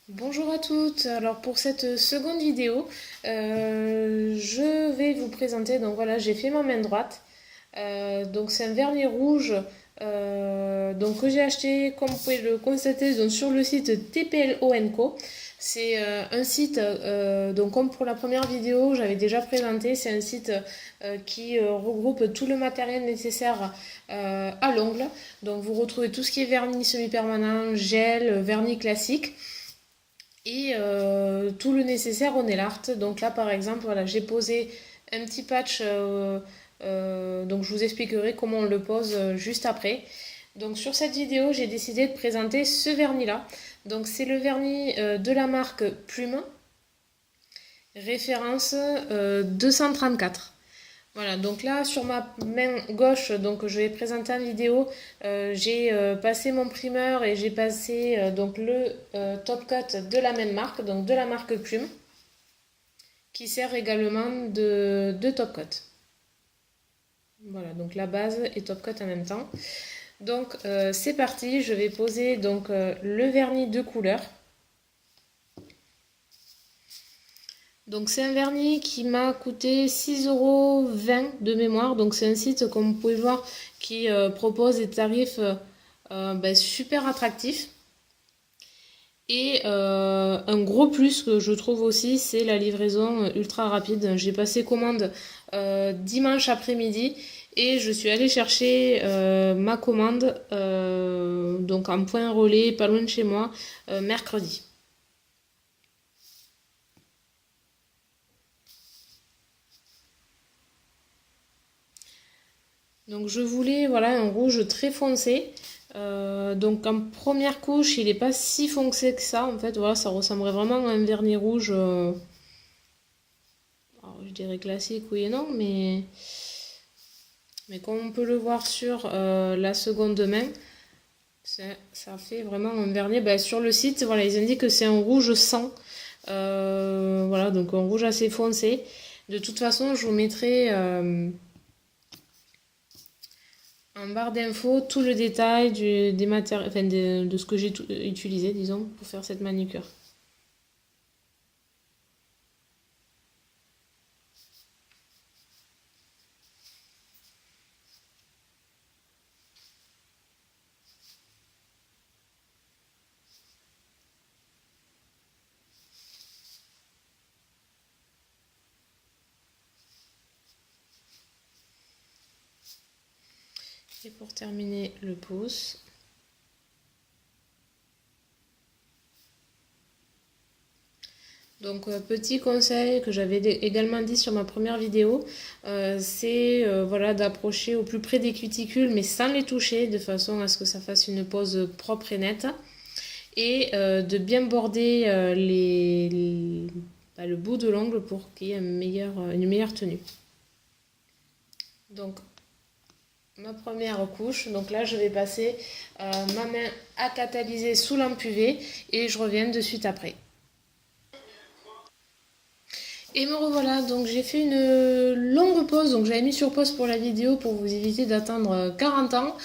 Bonjour à toutes, alors pour cette seconde vidéo, je vais vous présenter, donc voilà, j'ai fait ma main droite. Donc c'est un vernis rouge donc que j'ai acheté, comme vous pouvez le constater, donc sur le site TPLO Co. C'est un site, donc comme pour la première vidéo, j'avais déjà présenté, c'est un site qui regroupe tout le matériel nécessaire à l'ongle. Donc vous retrouvez tout ce qui est vernis semi-permanent, gel, vernis classique et tout le nécessaire au nail art. Donc là par exemple, voilà, j'ai posé un petit patch, donc je vous expliquerai comment on le pose juste après. Donc sur cette vidéo, j'ai décidé de présenter ce vernis là. Donc c'est le vernis de la marque Plume, référence 234. Voilà, donc là sur ma main gauche, donc je vais présenter en vidéo, j'ai passé mon primeur et j'ai passé donc le top coat de la même marque, donc de la marque Plume, qui sert également de top coat. Voilà, donc la base et top coat en même temps. Donc c'est parti, je vais poser donc le vernis de couleur. Donc c'est un vernis qui m'a coûté 6,20 € de mémoire. Donc c'est un site, comme vous pouvez voir, qui propose des tarifs super attractifs. Et un gros plus que je trouve aussi, c'est la livraison ultra rapide. J'ai passé commande dimanche après-midi et je suis allée chercher ma commande donc en point relais, pas loin de chez moi, mercredi. Donc je voulais voilà un rouge très foncé. Donc en première couche, il n'est pas si foncé que ça. En fait, voilà, ça ressemblerait vraiment à un vernis rouge. Alors, je dirais classique, oui et non, mais comme on peut le voir sur la seconde main, ça fait vraiment un vernis. Ben, sur le site, voilà, ils indiquent que c'est un rouge sang. Voilà, donc un rouge assez foncé. De toute façon, je vous mettrai en barre d'infos tout le détail des matériaux, enfin de ce que j'ai utilisé, disons, pour faire cette manucure. Et pour terminer le pouce. Donc petit conseil que j'avais également dit sur ma première vidéo, c'est voilà, d'approcher au plus près des cuticules mais sans les toucher de façon à ce que ça fasse une pose propre et nette. Et de bien border le bout de l'ongle pour qu'il y ait une meilleure tenue. Donc ma première couche, donc là je vais passer ma main à catalyser sous lampe UV et je reviens de suite après. Et me revoilà, donc j'ai fait une longue pause, donc j'avais mis sur pause pour la vidéo pour vous éviter d'attendre 40 ans.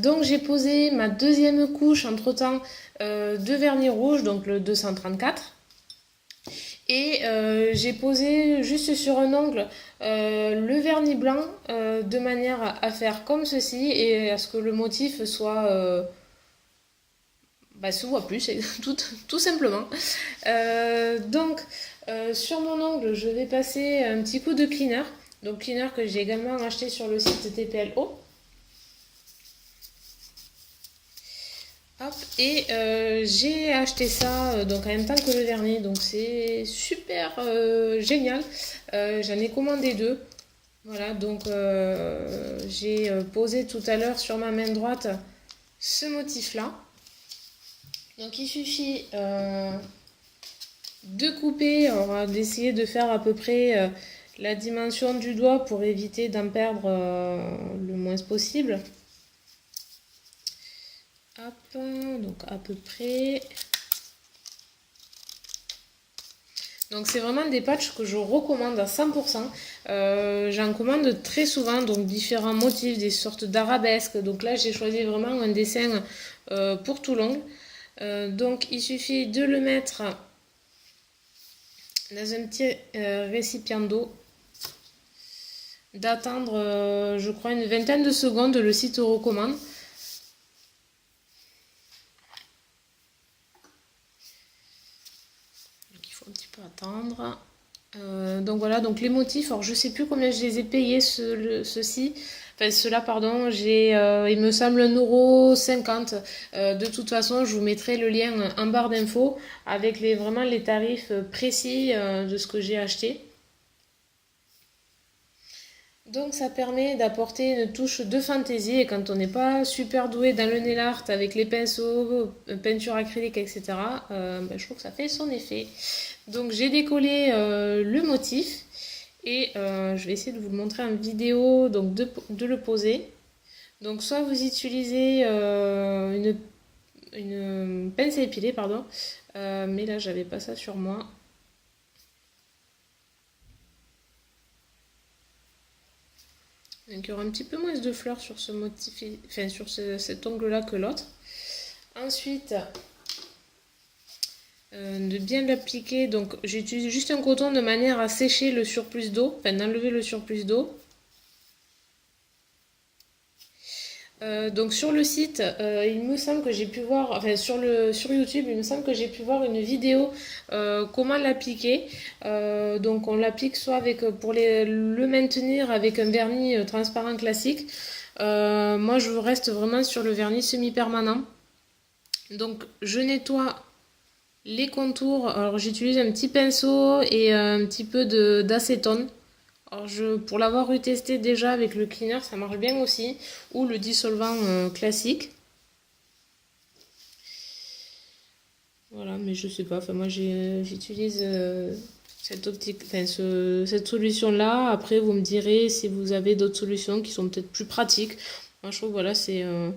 Donc j'ai posé ma deuxième couche entre temps de vernis rouge, donc le 234. Et j'ai posé juste sur un ongle le vernis blanc de manière à faire comme ceci et à ce que le motif soit se voit plus, tout simplement. Donc sur mon ongle, je vais passer un petit coup de cleaner. Donc cleaner que j'ai également acheté sur le site TPLO. Hop, et j'ai acheté ça donc en même temps que le vernis, donc c'est super génial. J'en ai commandé deux. Voilà, donc j'ai posé tout à l'heure sur ma main droite ce motif-là. Donc il suffit de couper, on va essayer de faire à peu près la dimension du doigt pour éviter d'en perdre le moins possible. Hop, donc à peu près. Donc c'est vraiment des patchs que je recommande à 100%. J'en commande très souvent, donc différents motifs, des sortes d'arabesques. Donc là j'ai choisi vraiment un dessin pour tout l'ongle. Donc il suffit de le mettre dans un petit récipient d'eau, d'attendre je crois une vingtaine de secondes, le site recommande. Donc il faut un petit peu attendre. Donc voilà, donc les motifs, alors je sais plus combien je les ai payés ceux-ci. Enfin, ceux-là, pardon, il me semble 1,50 €. De toute façon, je vous mettrai le lien en barre d'infos avec vraiment les tarifs précis de ce que j'ai acheté. Donc ça permet d'apporter une touche de fantaisie et quand on n'est pas super doué dans le nail art avec les pinceaux, peinture acrylique, etc., ben, je trouve que ça fait son effet. Donc j'ai décollé le motif et je vais essayer de vous le montrer en vidéo, donc de le poser. Donc soit vous utilisez une pince à épiler, pardon, mais là j'avais pas ça sur moi. Donc il y aura un petit peu moins de fleurs sur ce motif, enfin sur cet ongle-là que l'autre. Ensuite, de bien l'appliquer. Donc j'utilise juste un coton de manière à sécher le surplus d'eau, enfin d'enlever le surplus d'eau. Donc sur le site, il me semble que j'ai pu voir, enfin sur YouTube, il me semble que j'ai pu voir une vidéo comment l'appliquer. Donc on l'applique soit avec pour le maintenir avec un vernis transparent classique. Moi je reste vraiment sur le vernis semi-permanent. Donc je nettoie les contours. Alors j'utilise un petit pinceau et un petit peu d'acétone. Alors pour l'avoir retesté déjà avec le cleaner, ça marche bien aussi, ou le dissolvant classique. Voilà, mais je sais pas, enfin moi j'utilise cette optique, enfin cette solution-là. Après vous me direz si vous avez d'autres solutions qui sont peut-être plus pratiques. Moi je trouve voilà, c'est une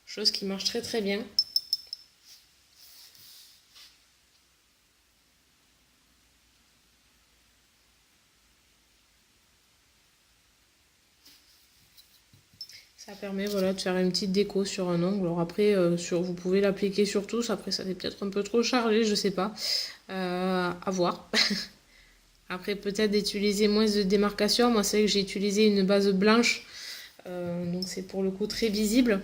chose qui marche très très bien. Ça permet voilà, de faire une petite déco sur un ongle. Alors après, vous pouvez l'appliquer sur tous. Après, ça fait peut-être un peu trop chargé, je sais pas. À voir. Après, peut-être d'utiliser moins de démarcation. Moi, c'est que j'ai utilisé une base blanche. Donc, c'est pour le coup très visible.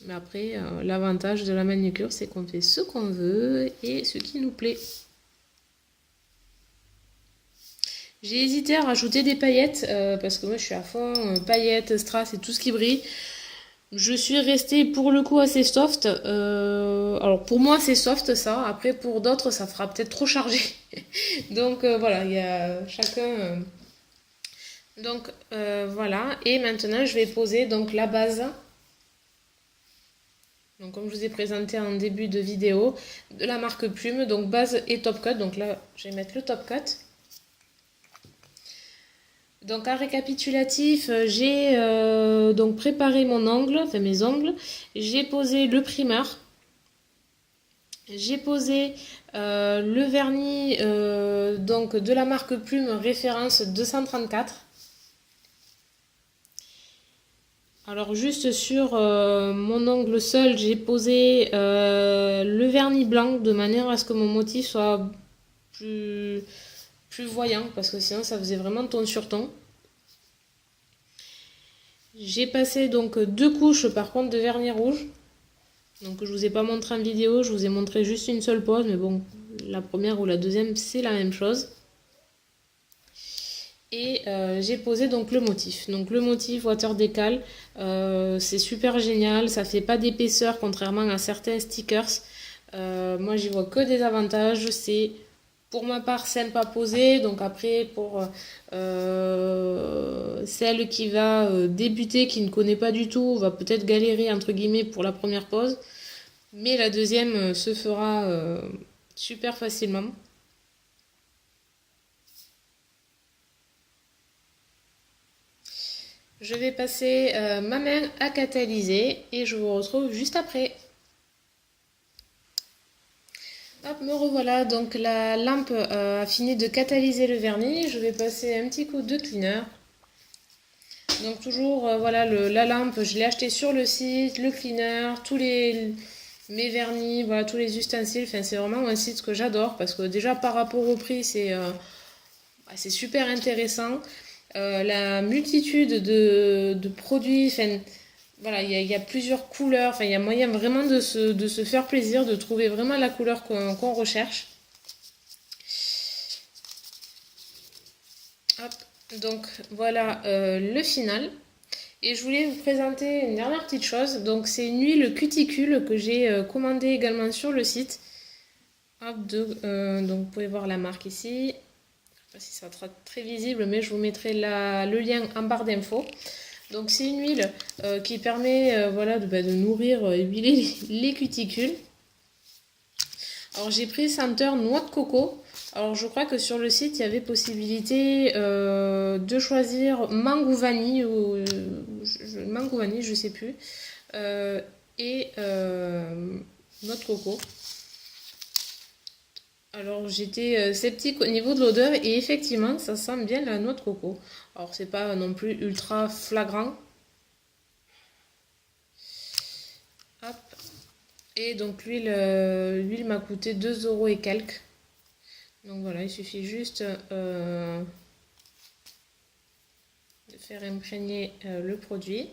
Mais après, l'avantage de la manucure, c'est qu'on fait ce qu'on veut et ce qui nous plaît. J'ai hésité à rajouter des paillettes parce que moi je suis à fond paillettes, strass et tout ce qui brille. Je suis restée pour le coup assez soft. Alors pour moi c'est soft ça. Après pour d'autres ça fera peut-être trop chargé. Donc voilà, il y a chacun. Donc voilà. Et maintenant je vais poser donc la base. Donc comme je vous ai présenté en début de vidéo, de la marque Plume. Donc base et top coat. Donc là je vais mettre le top coat. Donc, en récapitulatif, j'ai donc préparé mon ongle, enfin mes ongles. J'ai posé le primer. J'ai posé le vernis donc de la marque Plume référence 234. Alors juste sur mon ongle seul, j'ai posé le vernis blanc de manière à ce que mon motif soit plus voyant parce que sinon ça faisait vraiment ton sur ton. J'ai passé donc 2 couches par contre de vernis rouge. Donc je vous ai pas montré en vidéo, je vous ai montré juste une seule pose, mais bon, la première ou la deuxième c'est la même chose. Et j'ai posé donc le motif. Donc le motif Water Decal, c'est super génial, ça fait pas d'épaisseur contrairement à certains stickers. Moi j'y vois que des avantages, c'est pour ma part simple à poser. Donc après pour celle qui va débuter, qui ne connaît pas du tout, va peut-être galérer entre guillemets pour la première pose. Mais la deuxième se fera super facilement. Je vais passer ma main à catalyser et je vous retrouve juste après. Hop, me revoilà, donc la lampe a fini de catalyser le vernis. Je vais passer un petit coup de cleaner. Donc toujours, voilà, la lampe, je l'ai acheté sur le site, le cleaner, tous les mes vernis, voilà, tous les ustensiles. Enfin, c'est vraiment un site que j'adore parce que déjà par rapport au prix, c'est super intéressant. La multitude de produits, enfin, voilà, il y a plusieurs couleurs, enfin, il y a moyen vraiment de se faire plaisir, de trouver vraiment la couleur qu'on recherche. Hop, donc voilà le final. Et je voulais vous présenter une dernière petite chose. Donc c'est une huile cuticule que j'ai commandée également sur le site. Hop, donc vous pouvez voir la marque ici. Je sais pas si ça sera très visible, mais je vous mettrai le lien en barre d'infos. Donc c'est une huile qui permet voilà, de nourrir et huiler les cuticules. Alors j'ai pris senteur noix de coco. Alors je crois que sur le site il y avait possibilité de choisir mangue ou vanille ou mangue ou vanille, je sais plus. Euh, et noix de coco. Alors j'étais sceptique au niveau de l'odeur et effectivement ça sent bien la noix de coco. Alors c'est pas non plus ultra flagrant. Hop. Et donc l'huile m'a coûté 2 euros et quelques. Donc voilà, il suffit juste de faire imprégner le produit.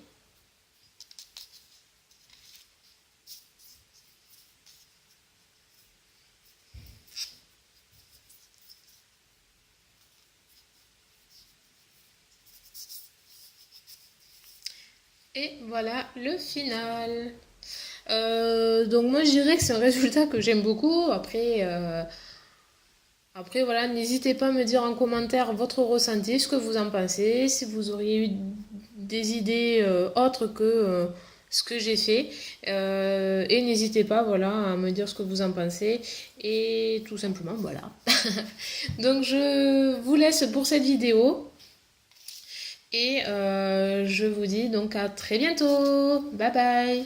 Et voilà le final. Donc moi je dirais que c'est un résultat que j'aime beaucoup. Après voilà, n'hésitez pas à me dire en commentaire votre ressenti, ce que vous en pensez, si vous auriez eu des idées autres que ce que j'ai fait. Et n'hésitez pas voilà, à me dire ce que vous en pensez. Et tout simplement voilà. Donc je vous laisse pour cette vidéo. Et je vous dis donc à très bientôt. Bye bye.